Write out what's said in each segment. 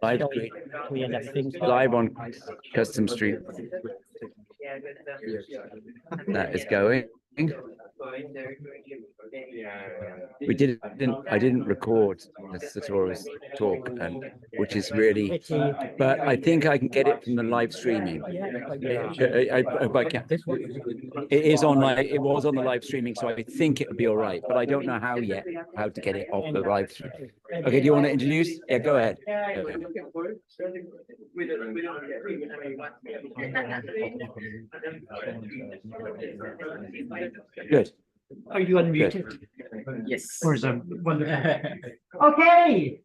Live, We end up seeing live on Custom Street. That is going. I didn't record the Sartorius talk, and which is really, but I think I can get it from the live streaming. I can. It is on it was on the live streaming, so I think it would be all right, but I don't know how yet, how to get it off the live stream. Okay, do you want to introduce? Yeah, go ahead. Good. Are you unmuted? Yes. Okay.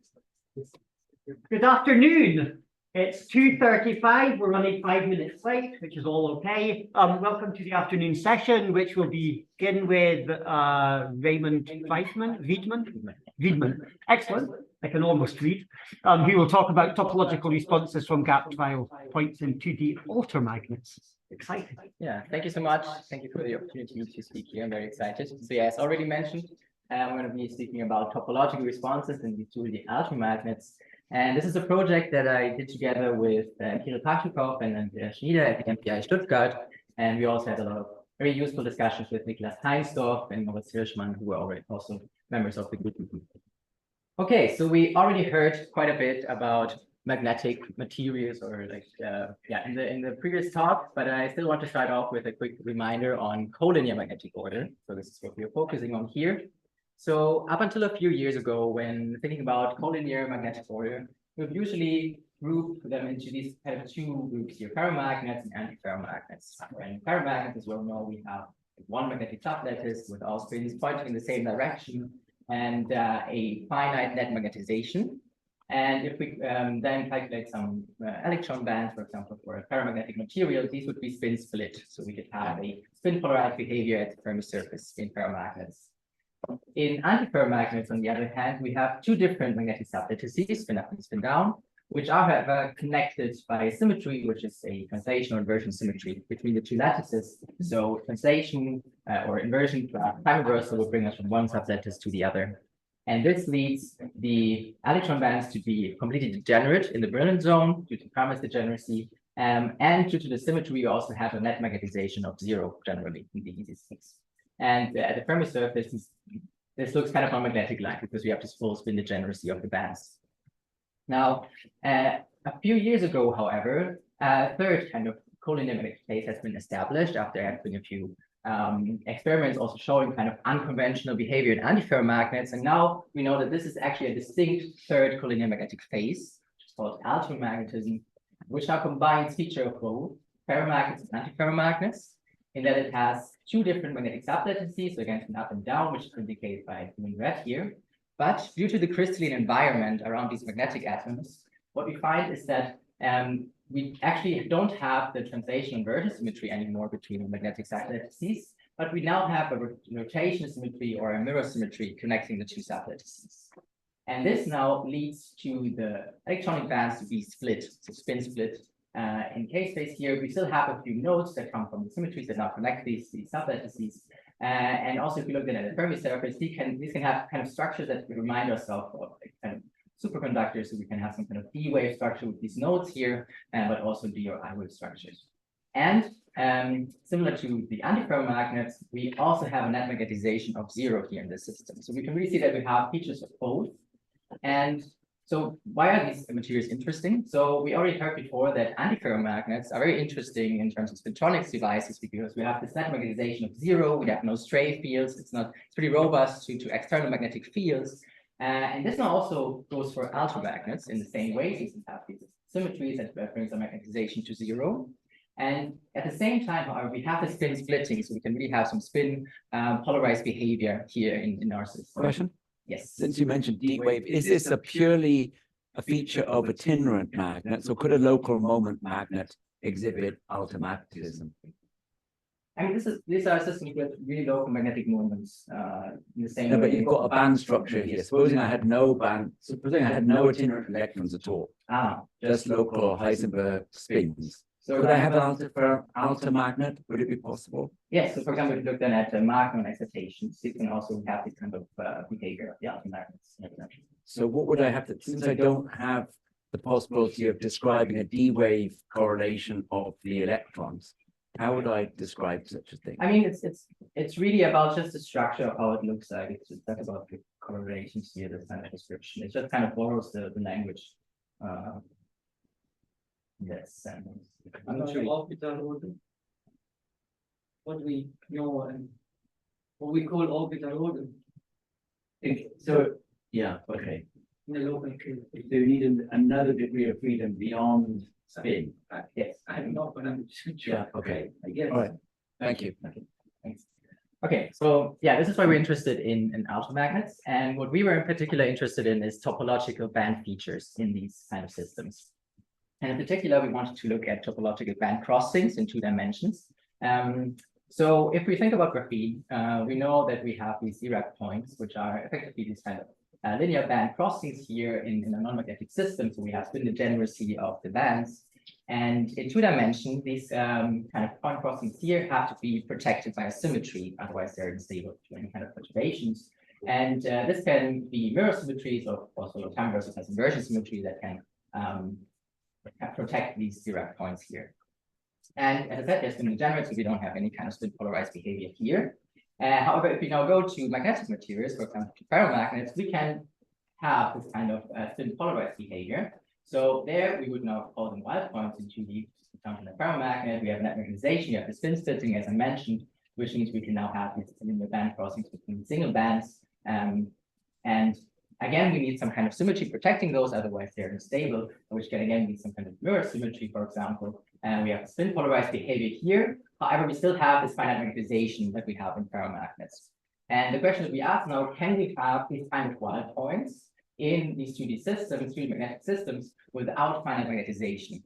Good afternoon. It's 2:35. We're running 5 minutes late, which is all okay. Welcome to the afternoon session, which will begin with Raymond Wiedmann. Excellent. I can almost read. He will talk about topological responses from gap trial points in 2D altermagnets. Exciting. Yeah, thank you so much. Thank you for the opportunity to speak here. I'm very excited. So yeah, as already mentioned, I'm going to be speaking about topological responses in the 2D altermagnets. And this is a project that I did together with Kirill Pachikov and Andreas Schnieder at the MPI Stuttgart. And we also had a lot of very useful discussions with Niklas Heinsdorf and Moritz Hirschmann, who are already also members of the group. Okay, so we already heard quite a bit about magnetic materials, or like in the previous talk, but I still want to start off with a quick reminder on collinear magnetic order. So this is what we're focusing on here. So up until a few years ago, when thinking about collinear magnetic order, we've usually grouped them into these kind of two groups here: ferromagnets and antiferromagnets. And ferromagnets, as well know, we have one magnetic sublattice with all spins pointing in the same direction and a finite net magnetization. And if we then calculate some electron bands, for example, for a ferromagnetic material, these would be spin split. So we could have a spin polarized behavior at the Fermi surface in ferromagnets. In antiferromagnets, on the other hand, we have two different magnetic sublattices, spin up and spin down, which are however connected by a symmetry, which is a translation or inversion symmetry between the two lattices. So translation or inversion, time reversal will bring us from one sublattice to the other. And this leads the electron bands to be completely degenerate in the Brillouin zone due to Cramer's degeneracy. And due to the symmetry, you also have a net magnetization of 0 generally in the easy case. And at the Fermi surface, this looks kind of non-magnetic-like because we have this full spin degeneracy of the bands. Now, a few years ago, however, a third kind of collinear magnetic phase has been established after having a few experiments also showing kind of unconventional behavior in antiferromagnets. And now we know that this is actually a distinct third collinear magnetic phase, which is called altermagnetism, which now combines feature of both ferromagnets and antiferromagnets, in that it has two different magnetic sublattices, so again, spin up and down, which is indicated by in red here. But due to the crystalline environment around these magnetic atoms, what we find is that we actually don't have the translation inversion symmetry anymore between the magnetic sublattices, but we now have a rotation symmetry or a mirror symmetry connecting the two sublattices. And this now leads to the electronic bands to be split, so spin split. In K space here, we still have a few nodes that come from the symmetries that now connect these sublattices. And also, if you look at the Fermi surface, these can have kind of structures that remind us of kind of superconductors, so we can have some kind of D wave structure with these nodes here, but also D or I wave structures. And similar to the antiferromagnets, we also have a net magnetization of 0 here in the system. So we can really see that we have features of both. And so why are these materials interesting? So we already heard before that antiferromagnets are very interesting in terms of spintronics devices because we have this net magnetization of 0, we have no stray fields, it's pretty robust to external magnetic fields. And this now also goes for altermagnets in the same way. You have these symmetries that brings the magnetization to 0. And at the same time, however, we have the spin splitting, so we can really have some spin polarized behavior here in our system. Question? Yes. Since you mentioned D wave, is this purely a feature of itinerant magnets, or could a local moment magnet exhibit altermagnetism? I mean, these are systems with really local magnetic moments in the same way. But you've got a band structure here. Supposing I had no itinerant electrons at all, just local Heisenberg spins. So could I have an altermagnet? Would it be possible? Yes. So for example, if you look then at the Markman excitations, you can also have this kind of behavior of the altermagnets. So what would I have to, since I don't have the possibility of describing a D wave correlation of the electrons, how would I describe such a thing? I mean, it's really about just the structure of how it looks like. It's that's about the correlations here, this kind of description. It just kind of borrows the language. Yes, I'm not sure. Orbital order. What we know and what we call orbital order So, yeah, okay. in the local field. So you need another degree of freedom beyond spin. Yes. I'm not, but I'm sure. Yeah, okay. I guess. All right. Thank you. Thanks. Okay, so yeah, this is why we're interested in altermagnets, and what we were in particular interested in is topological band features in these kind of systems. And in particular, we wanted to look at topological band crossings in 2 dimensions. So if we think about graphene, we know that we have these Dirac points, which are effectively these kind of linear band crossings here in a non-magnetic system. So we have spin degeneracy of the bands. And in 2 dimensions, these kind of point crossings here have to be protected by a symmetry, otherwise they're unstable to any kind of perturbations. And this can be mirror symmetries, or also time versus has inversion symmetry that can protect these Dirac points here. And as I said, there's spin degenerate, so we don't have any kind of spin polarized behavior here. However, if we now go to magnetic materials, for example, to ferromagnets, we can have this kind of spin polarized behavior. So there we would now call them Weyl points in 2D. For example, in a ferromagnet, we have net magnetization, you have the spin splitting, as I mentioned, which means we can now have these linear band crossings between single bands. And again, we need some kind of symmetry protecting those, otherwise they're unstable, which can again need some kind of mirror symmetry, for example. And we have spin polarized behavior here. However, we still have this finite magnetization that we have in ferromagnets. And the question that we ask now, can we have these kind of Weyl points in these 2D systems, 3D magnetic systems, without finite magnetization?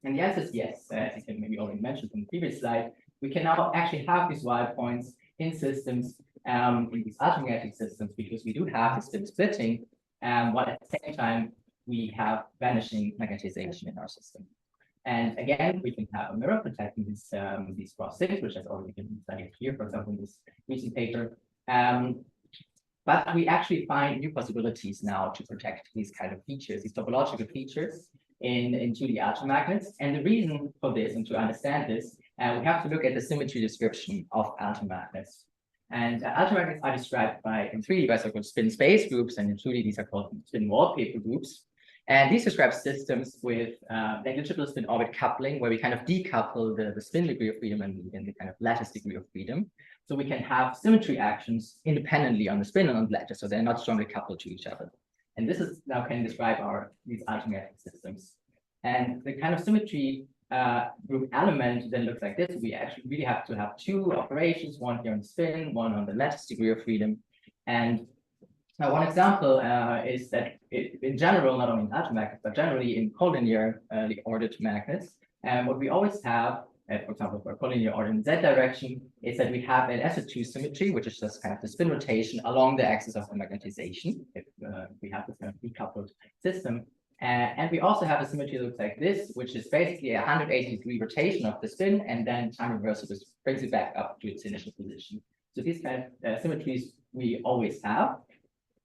And the answer is yes, as you can maybe already mentioned from the previous slide. We can now actually have these Weyl points in systems, in these altermagnetic systems, because we do have the spin splitting, while at the same time we have vanishing magnetization in our system. And again, we can have a mirror protecting these crossings, which has already been studied here, for example, in this recent paper. But we actually find new possibilities now to protect these kind of features, these topological features in 2D altermagnets. And the reason for this, and to understand this, we have to look at the symmetry description of altermagnets. And altermagnets are described in 3D by so-called spin space groups, and in 2D these are called spin wallpaper groups. And these describe systems with negligible spin orbit coupling, where we kind of decouple the spin degree of freedom and the kind of lattice degree of freedom. So we can have symmetry actions independently on the spin and on the lattice, so they're not strongly coupled to each other. And this is now can describe these altermagnets systems. And the kind of symmetry group element then looks like this. We actually really have to have 2 operations, one here on the spin, one on the lattice degree of freedom. And one example is that in general, not only in altermagnets, but generally in collinearly ordered magnets, what we always have, for example, for a collinear order in Z direction, is that we have an SO2 symmetry, which is just kind of the spin rotation along the axis of the magnetization, if we have this kind of decoupled system. And we also have a symmetry that looks like this, which is basically a 180-degree rotation of the spin, and then time reversal just brings it back up to its initial position. So these kind of symmetries we always have.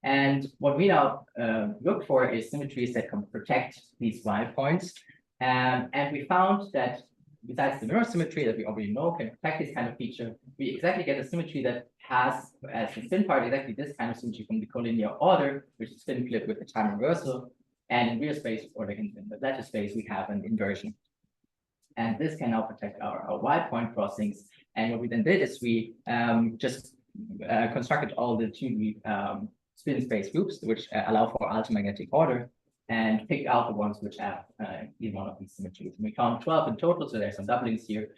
And what we now look for is symmetries that can protect these Weyl points. And we found that besides the mirror symmetry that we already know can protect this kind of feature, we exactly get a symmetry that has, as the spin part, exactly this kind of symmetry from the collinear order, which is spin flip with the time reversal. And in real space, or like in the lattice space, we have an inversion. And this can now protect our Weyl point crossings. And what we then did is we just constructed all the 2D spin space groups, which allow for altermagnetic order, and picked out the ones which have either one of these symmetries. And we found 12 in total, so there's some doublings here.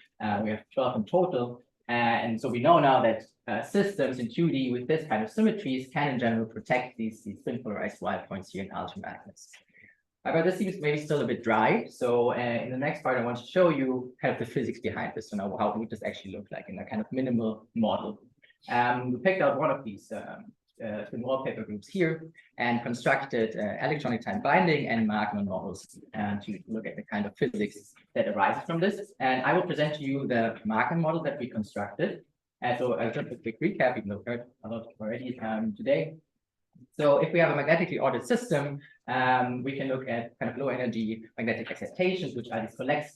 We have 12 in total. And so we know now that systems in 2D with this kind of symmetries can in general protect these spin polarized Weyl points here in altermagnets. But this seems maybe still a bit dry. So in the next part, I want to show you kind of the physics behind this, so now how would this actually look like in a kind of minimal model. We picked out one of these spin wallpaper groups here and constructed electronic time binding and Magnon models to look at the kind of physics that arises from this. And I will present to you the Magnon model that we constructed. So just a quick recap, even though we've heard a lot already today. So if we have a magnetically ordered system, we can look at kind of low energy magnetic excitations, which are these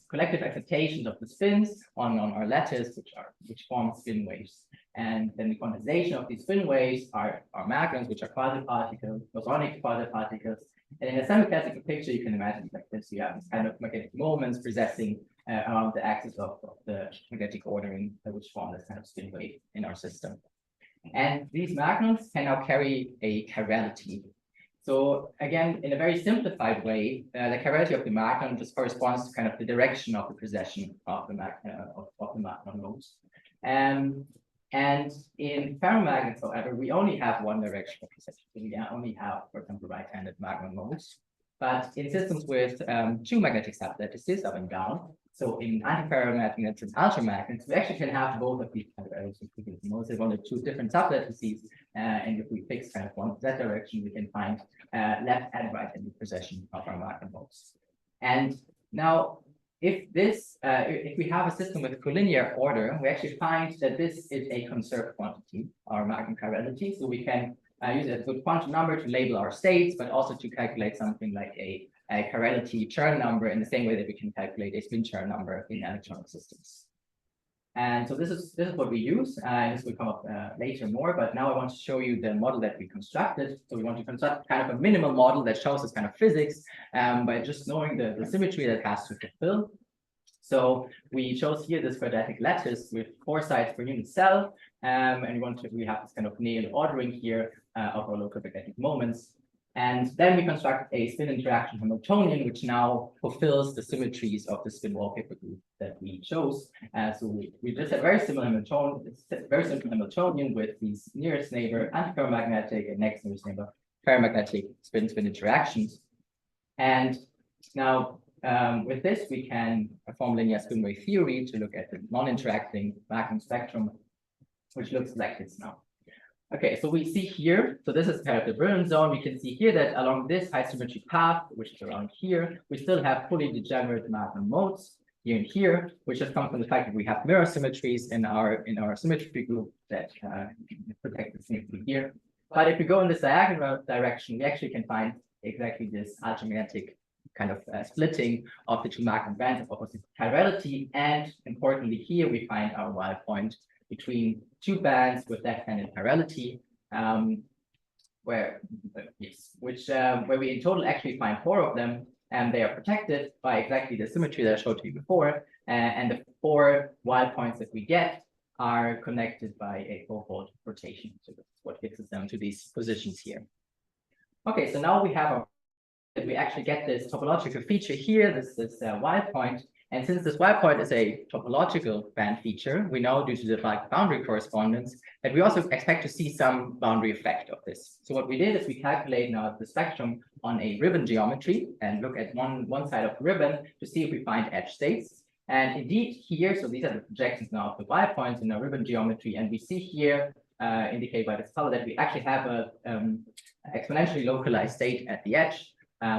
collective excitations of the spins on our lattice, which form spin waves. And then the condensation of these spin waves are magnons, which are quasi-particles, bosonic quasi-particles. And in a semi-classical picture, you can imagine like this. You have this kind of magnetic moments possessing around the axis of the magnetic ordering, which form this kind of spin wave in our system. And these magnons can now carry a chirality. So again, in a very simplified way, the chirality of the magnon just corresponds to kind of the direction of the precession of the magnon modes. And in ferromagnets, however, we only have one direction of precession. We only have, for example, right-handed magnon modes. But in systems with two magnetic sublattices up and down, so in antiferromagnets and altermagnets, we actually can have both of these modes. There's only two different sublattices, and if we fix kind of one that direction, we can find left and right-handed precession of our magnon modes. And now, if we have a system with collinear order, we actually find that this is a conserved quantity, our magnon chirality. So we can use it as a good quantum number to label our states, but also to calculate something like a chirality Chern number in the same way that we can calculate a spin Chern number in electronic systems. And so this is what we use, and this will come up later more, but now I want to show you the model that we constructed. So we want to construct kind of a minimal model that shows us kind of physics by just knowing the symmetry that has to fulfill. So we chose here this quadratic lattice with 4 sides per unit cell, and we have this kind of nail ordering here of our local magnetic moments. And then we construct a spin interaction Hamiltonian, which now fulfills the symmetries of the spin wallpaper group that we chose. So we just have very similar Hamiltonian with these nearest neighbor antiferromagnetic and next nearest neighbor ferromagnetic spin-spin interactions. And now with this, we can perform linear spin wave theory to look at the non-interacting magnon spectrum, which looks like this now. Okay, so we see here, so this is kind of the Brillouin zone. We can see here that along this high symmetry path, which is around here, we still have fully degenerate magnon modes here and here, which just comes from the fact that we have mirror symmetries in our symmetry group that protect the symmetry here. But if we go in this diagonal direction, we actually can find exactly this altermagnetic kind of splitting of the two magnon bands of opposite chirality. And importantly, here we find our Weyl point between two bands with left-handed chirality, where we in total actually find 4 of them, and they are protected by exactly the symmetry that I showed to you before. And the 4 Weyl points that we get are connected by a 4-fold rotation. So that's what fixes them to these positions here. Okay, so now we have we actually get this topological feature here, this Weyl point. And since this Weyl point is a topological band feature, we know due to the boundary correspondence that we also expect to see some boundary effect of this. So what we did is we calculate now the spectrum on a ribbon geometry and look at one side of the ribbon to see if we find edge states. And indeed here, so these are the projections now of the Weyl points in our ribbon geometry, and we see here, indicated by this color, that we actually have a exponentially localized state at the edge.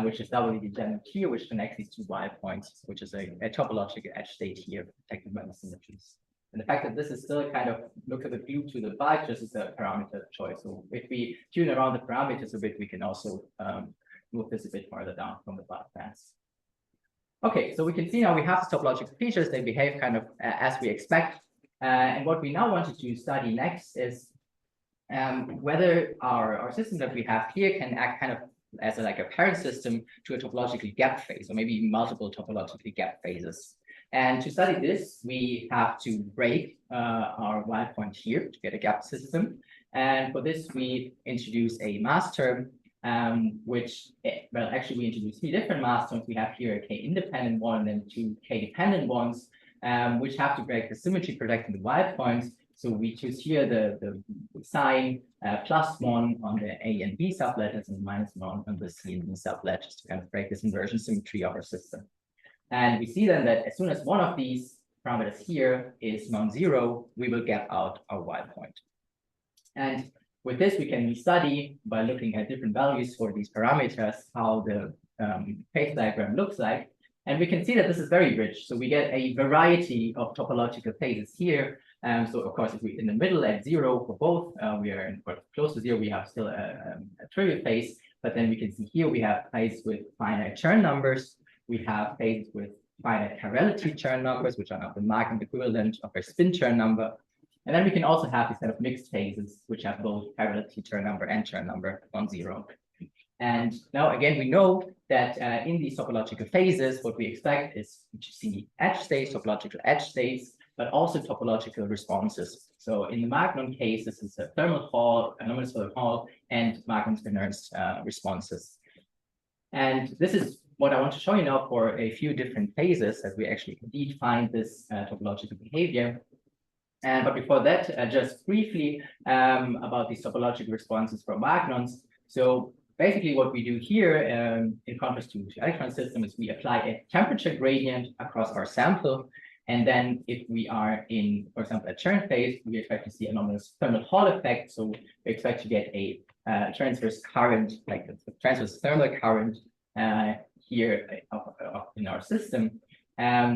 Which is doubly degenerate here, which connects these two Weyl points, which is a topological edge state here, protected by the symmetries. And the fact that this is still kind of look at the glue to the bulk just as a parameter choice. So if we tune around the parameters a bit, we can also move this a bit farther down from the bulk bands. Okay, so we can see now we have the topological features. They behave kind of as we expect. And what we now wanted to study next is whether our system that we have here can act kind of as like a parent system to a topologically gapped phase, or maybe multiple topologically gapped phases. And to study this, we have to break our Weyl point here to get a gap system. And for this, we introduce a mass term, which, well, actually, we introduce 3 different mass terms. We have here a k-independent one and then 2 k-dependent ones, which have to break the symmetry protecting the Weyl points. So we choose here the sign +1 on the A and B sublattice and -1 on the C and D sublattice to kind of break this inversion symmetry of our system. And we see then that as soon as one of these parameters here is non-zero, we will gap out our Weyl point. And with this, we can study by looking at different values for these parameters how the phase diagram looks like. And we can see that this is very rich. So we get a variety of topological phases here, So of course, if we're in the middle at 0 for both, we are in, or close to 0, we have still a trivial phase. But then we can see here we have phases with finite Chern numbers. We have phases with finite chirality Chern numbers, which are the Magnum equivalent of a spin Chern number. And then we can also have these kind of mixed phases, which have both chirality Chern number and Chern number on 0. And now again, we know that in these topological phases, what we expect is to see edge states, topological edge states, but also topological responses. So in the Magnum case, this is a thermal Hall, anomalous thermal Hall, and Magnum-Nernst responses. And this is what I want to show you now for a few different phases, as we actually indeed find this topological behavior. But before that, just briefly about these topological responses for Magnons. So basically what we do here, in contrast to electron system, is we apply a temperature gradient across our sample. And then if we are in, for example, a Chern phase, we expect to see anomalous thermal Hall effect. So we expect to get a transverse current, like a transverse thermal current here in our system,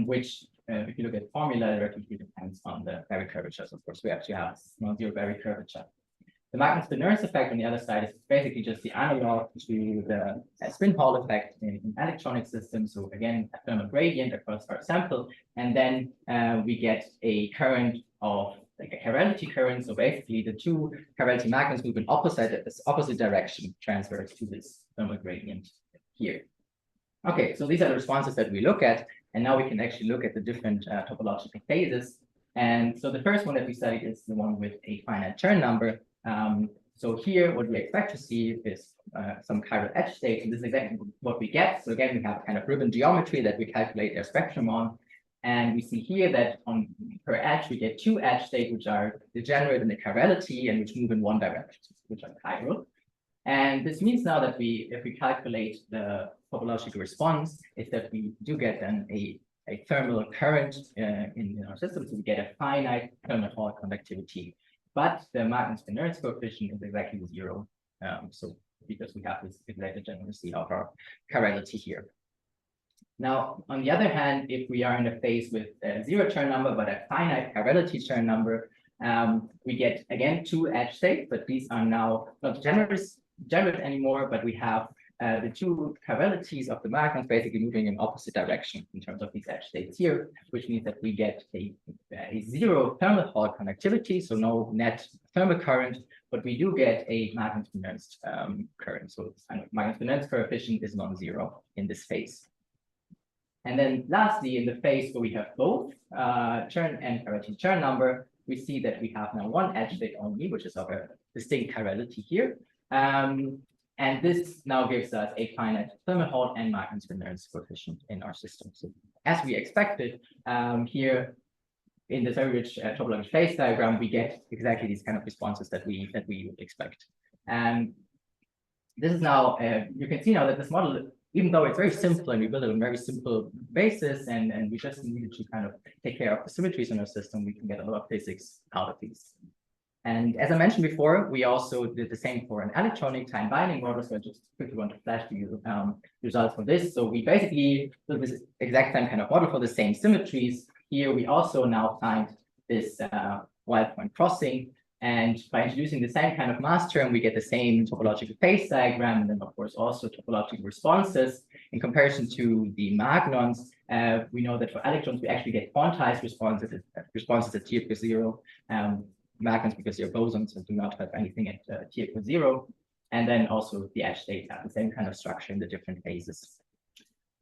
which if you look at the formula, directly depends on the Berry curvatures. Of course, we actually have non-zero Berry curvature. The Magnus-Nernst effect on the other side is basically just the analog to the spin Hall effect in electronic systems. So again, a thermal gradient across our sample, and then we get a current of like a chirality current. So basically, the two chirality magnets move in opposite direction, transverse to this thermal gradient here. Okay, so these are the responses that we look at, and now we can actually look at the different topological phases. And so the first one that we studied is the one with a finite Chern number. So here, what we expect to see is some chiral edge states, and this is exactly what we get. So again, we have kind of ribbon geometry that we calculate their spectrum on. And we see here that on per edge, we get two edge states, which are degenerate in the chirality and which move in one direction, which are chiral. And this means now that if we calculate the topological response, is that we do get then a thermal current in our system. So we get a finite thermal Hall conductivity. But the Magnus-Nernst coefficient is exactly 0. So because we have this exact degeneracy of our chirality here. Now, on the other hand, if we are in a phase with a 0 Chern number, but a finite chirality Chern number, we get again two edge states, but these are now not degenerate anymore, but we have the two chiralities of the magnons basically moving in opposite direction in terms of these edge states here, which means that we get a 0 thermal Hall conductivity, so no net thermal current, but we do get a Magnus-Nernst current. So Magnus-Nernst coefficient is non-zero in this phase. And then lastly, in the phase where we have both Chern and chirality Chern number, we see that we have now one edge state only, which is of a distinct chirality here. And this now gives us a finite thermal Hall and Magnus-Nernst coefficient in our system. So as we expected, here in this very rich topological phase diagram, we get exactly these kind of responses that we would expect. And this is now, you can see now that this model, even though it's very simple and we build it on a very simple basis, and we just needed to kind of take care of the symmetries in our system, we can get a lot of physics out of these. And as I mentioned before, we also did the same for an electronic time binding model. So I just quickly want to flash to you results for this. So we basically built this exact same kind of model for the same symmetries. Here we also now find this Weyl point crossing. And by introducing the same kind of mass term, we get the same topological phase diagram, and then of course also topological responses. In comparison to the magnons, we know that for electrons, we actually get quantized responses at t equals 0. Magnons because they're bosons and do not have anything at t equals 0. And then also the edge states have the same kind of structure in the different phases.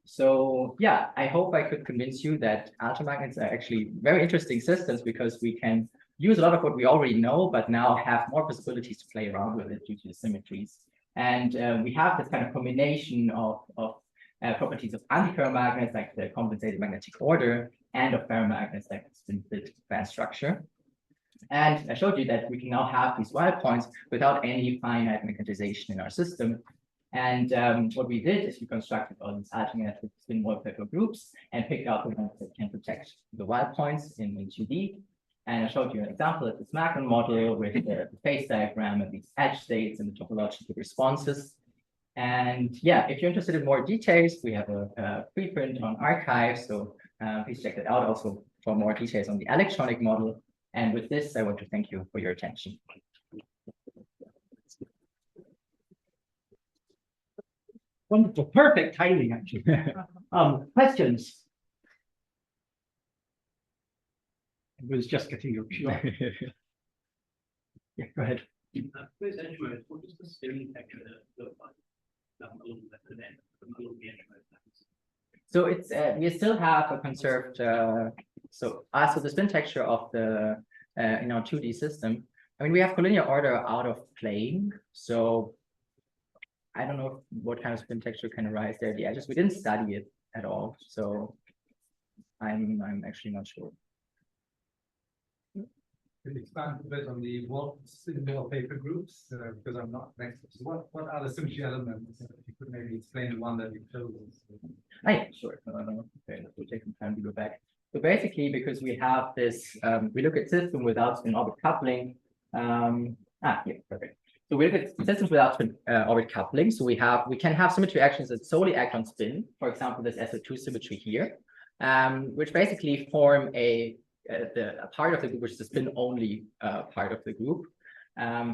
So yeah, I hope I could convince you that altermagnets are actually very interesting systems because we can use a lot of what we already know, but now have more possibilities to play around with it due to the symmetries. And we have this kind of combination of properties of antiferromagnets, like the compensated magnetic order, and of ferromagnets, like the spin-split band structure. And I showed you that we can now have these Weyl points without any finite magnetization in our system. And what we did is we constructed all these alternative spin wallpaper groups and picked out the ones that can protect the Weyl points in 2D. And I showed you an example of this Magnon model with the phase diagram and these edge states and the topological responses. And yeah, if you're interested in more details, we have a preprint on arXiv. So please check that out also for more details on the electronic model. And with this, I want to thank you for your attention. Wonderful, perfect timing, actually. Questions? I was just getting your cue. Yeah, go ahead. What does the spin texture look like? So it's we still have a conserved so the spin texture of the in our 2D system. I mean, we have collinear order out of plane, so I don't know what kind of spin texture can arise there at the edges. We didn't study it at all, so I'm actually not sure. Can you expand a bit on the what symbol paper groups? Because I'm not an expert. So what are the symmetry elements? If you could maybe explain the one that you chose. Yeah, sure. Okay, we'll take some time to go back. So basically, because we have this, we look at system without spin orbit coupling. Yeah, perfect. So we look at systems without spin orbit coupling. So we can have symmetry actions that solely act on spin. For example, this SO2 symmetry here, which basically form a part of the group, which is the spin-only part of the group.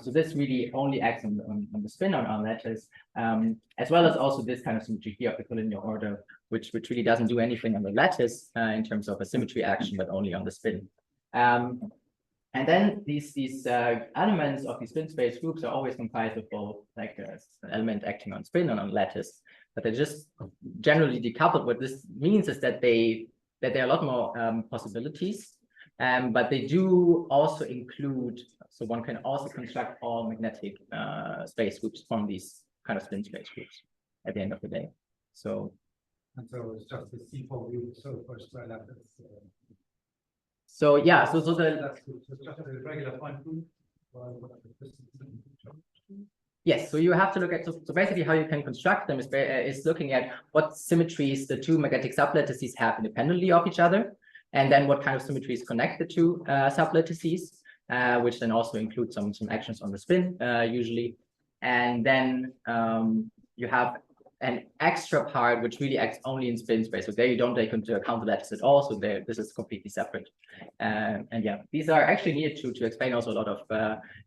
So this really only acts on the spin on lattice, as well as also this kind of symmetry here of the collinear order, which really doesn't do anything on the lattice in terms of a symmetry action, but only on the spin. And then these elements of the spin space groups are always comprised of both like an element acting on spin and on lattice, but they're just generally decoupled. What this means is that there are a lot more possibilities. But they do also include, so one can also construct all magnetic space groups from these kind of spin space groups at the end of the day. So, and so it's just the C4 group, so for square lattice. So yeah, so the that's just a regular point group. Yes, so you have to look at so basically how you can construct them is looking at what symmetries the two magnetic sublattices have independently of each other. And then what kind of symmetries connect the two sublattices, which then also include some actions on the spin usually. And then you have an extra part which really acts only in spin space. So there you don't take into account the lattice at all. So there, this is completely separate. And yeah, these are actually needed to explain also a lot of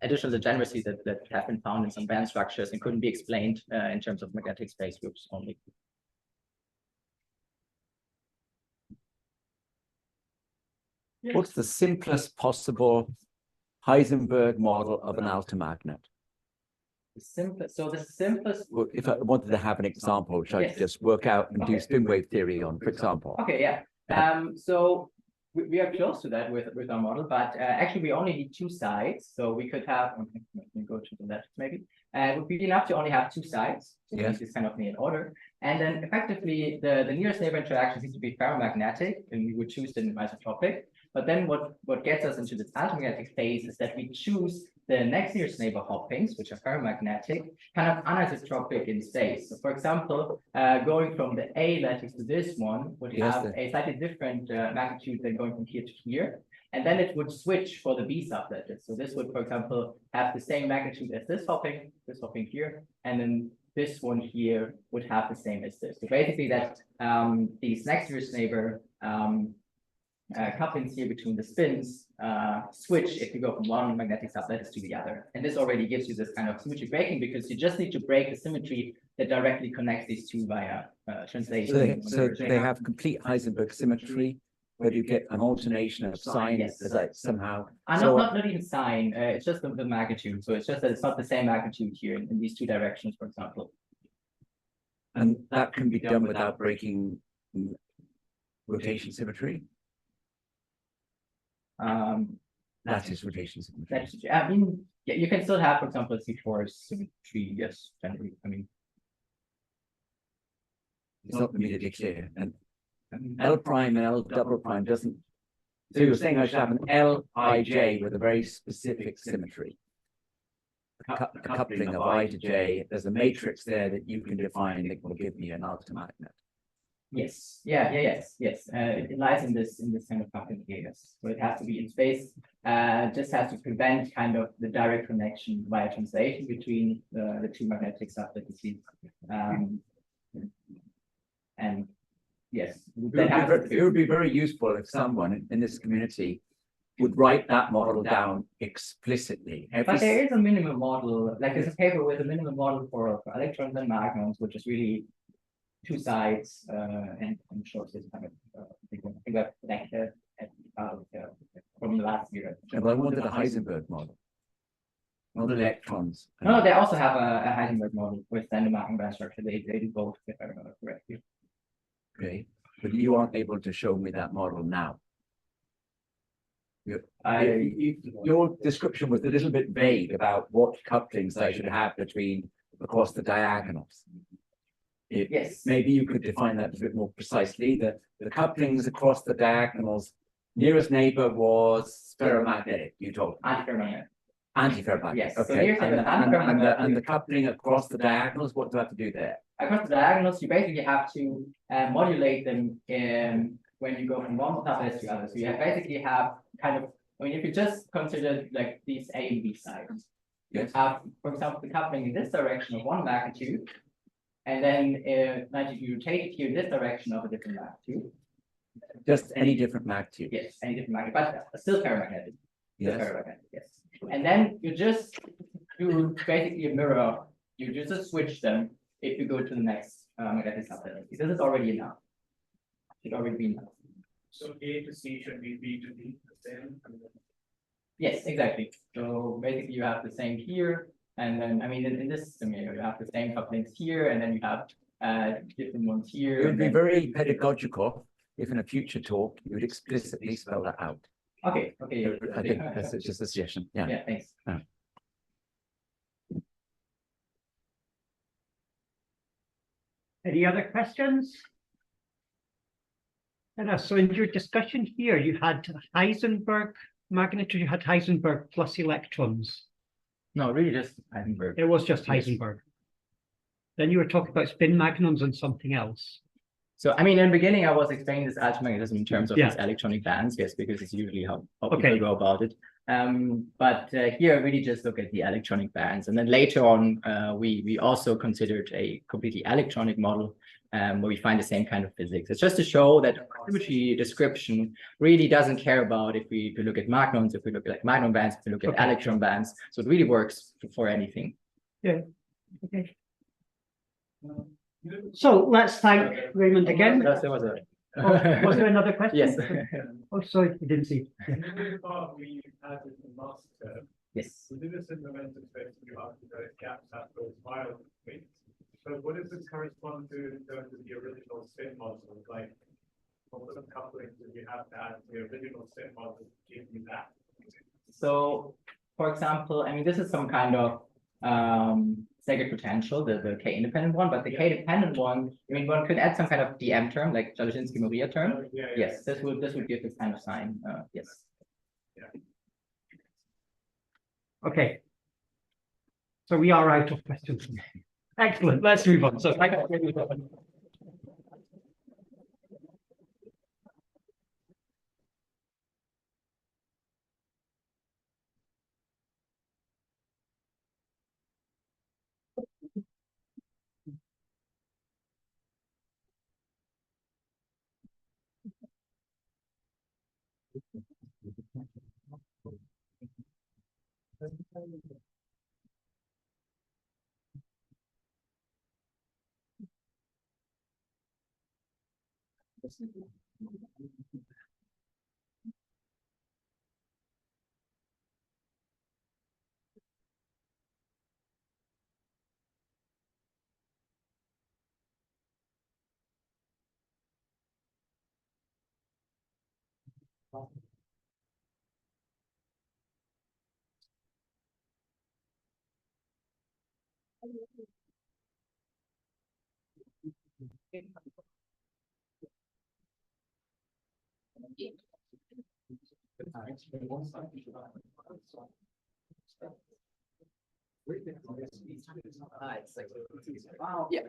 additional degeneracies that have been found in some band structures and couldn't be explained in terms of magnetic space groups only. What's the simplest possible Heisenberg model of an altermagnet? The simplest. Well, if I wanted to have an example, which I could just work out and do spin wave theory on, for example. Okay, yeah. So we are close to that with our model, but actually we only need two sides. So we could have, okay, let me go to the left maybe. It would be enough to only have two sides. So yes. This is kind of in order. And then effectively the nearest neighbor interaction needs to be ferromagnetic, and we would choose the isotropic. But then what gets us into this altermagnetic phase is that we choose the next nearest neighbor hoppings, which are ferromagnetic, kind of anisotropic in space. So for example, going from the A lattice to this one would have a slightly different magnitude than going from here to here. And then it would switch for the B sublattice. So this would, for example, have the same magnitude as this hopping here, and then this one here would have the same as this. So basically that these next nearest neighbor couplings here between the spins switch if you go from one magnetic sublattice to the other. And this already gives you this kind of symmetry breaking, because you just need to break the symmetry that directly connects these two via translation. So they have complete Heisenberg symmetry, where you get an alternation of sign. Yes. That somehow. Not even sign, it's just the magnitude. So it's just that it's not the same magnitude here in these two directions, for example. And that can be done without breaking rotation symmetry. Lattice rotation symmetry. I mean, yeah, you can still have, for example, C4 symmetry. Yes, generally. I mean, it's not immediately clear. And L prime and L double prime doesn't. So you're saying I should have an Lij with a very specific symmetry. A coupling of I to J. There's a matrix there that you can define that will give me an altermagnet. Yes. Yes. It lies in this kind of coupling here. Yes. So it has to be in space. Just has to prevent kind of the direct connection via translation between the two magnetic sublattices. And yes, it would be very useful if someone in this community would write that model down explicitly. But there is a minimum model, like there's a paper with a minimum model for electrons and magnons, which is really two sides and shows this kind of I think I've connected from last year. But I wanted a Heisenberg model, not electrons. No, they also have a Heisenberg model with standard Magnum band structure. They do both, if I remember correctly. Okay, but you aren't able to show me that model now. Your description was a little bit vague about what couplings I should have between across the diagonals. Yes. Maybe you could define that a bit more precisely. The couplings across the diagonals, nearest neighbor was ferromagnetic, you told me. Antiferromagnetic. Antiferromagnetic. Yes. So Okay. here's an And the coupling across the diagonals, what do I have to do there? Across the diagonals, you basically have to modulate them when you go from one subset to the other. So you basically have kind of, I mean, if you just consider like these A and B sides, you have, for example, the coupling in this direction of one magnitude, and then you rotate it here in this direction of a different magnitude. Just any different magnitude. Yes, any different magnitude, but still ferromagnetic. Yes. Yes. And then you just do basically a mirror. You just switch them if you go to the next magnetic subset. This is already enough. Should already be enough. So A to C should be B to D the same. Yes, exactly. So basically you have the same here, and then I mean in this system here, you have the same couplings here, and then you have different ones here. It would be very pedagogical if in a future talk you would explicitly spell that out. Okay, okay. I think that's just a suggestion. Yeah. Yeah, thanks. Any other questions? So in your discussion here, you had Heisenberg magnitude, you had Heisenberg plus electrons. No, really just Heisenberg. It was just Yes. Heisenberg. Then you were talking about spin magnons and something else. So, I mean, in the beginning, I was explaining this altermagnetism in terms of Yeah. these electronic bands, yes, because it's usually how Okay. people go about it. But here, I really just look at the electronic bands. And then later on, we also considered a completely electronic model where we find the same kind of physics. It's just to show that proximity description really doesn't care about if we look at magnons, if we look at like magnon bands, if we look at electron bands. So it really works for anything. Yeah. Okay. So let's thank Raymond again. There was a. Was there another question? Yes. Oh, sorry, I didn't see. Yeah. The part we added the master term, Yes. we did this in momentum space and you have those gaps at those Weyl weights. So what does this correspond to in terms of the original spin model? Like, what sort of couplings did you have to add to the original spin model to give you that? So, for example, I mean, this is some kind of sacred potential, the K-independent one, but the K-dependent one, I mean, one could add some kind of DM term, like Jalushinsky-Maria term. Yeah, yeah. Yes, this would give this kind of sign. Yes. Okay. So we are out of questions. Excellent. Let's move on. So thank you. Wow. Yeah.